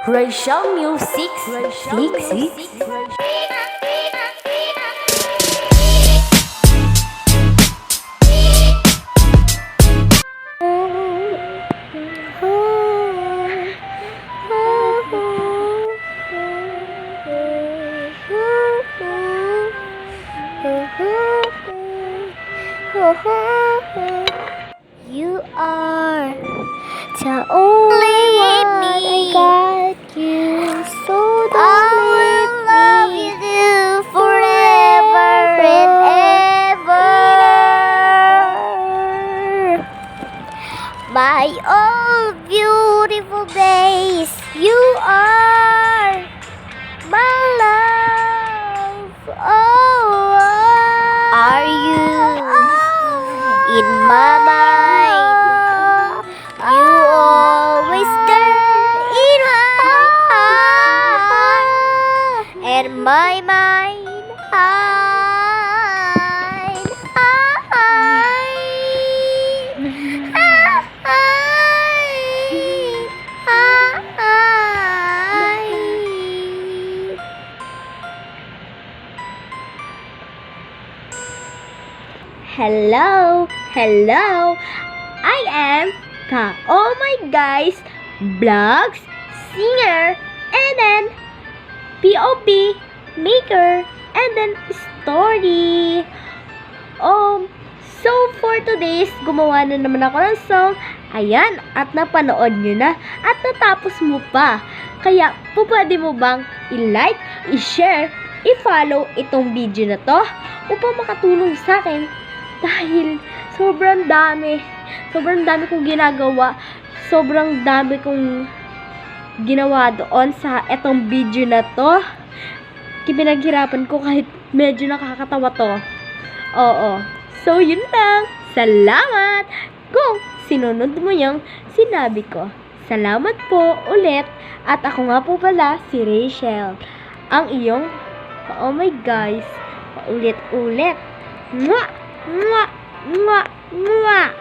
Rachel Music. You are the only one I got you, so don't leave me. Love you forever and ever. My all beautiful days, you are my love. Oh, Are you in my mind? You always there in my heart and my mind. Hello, I am Ka Oh My Guys Vlogs Singer and then POP Maker and then Story. So for today's gumawa na naman ako ng song. Ayan, at napanood nyo na at natapos mo pa. Kaya pwede mo bang i-like, i-share, i-follow itong video na to upang makatulong sa akin. Dahil sobrang dami kong ginagawa, sobrang dami kong ginawa doon sa etong video na to. Pinaghirapan ko kahit medyo nakakatawa to. Oo. So, yun lang. Salamat kung sinunod mo yung sinabi ko. Salamat po ulit. At ako nga po pala si Rachel. Ang iyong oh my guys. Paulit-ulit. Mwah! Mwah! Mwah! Mwah!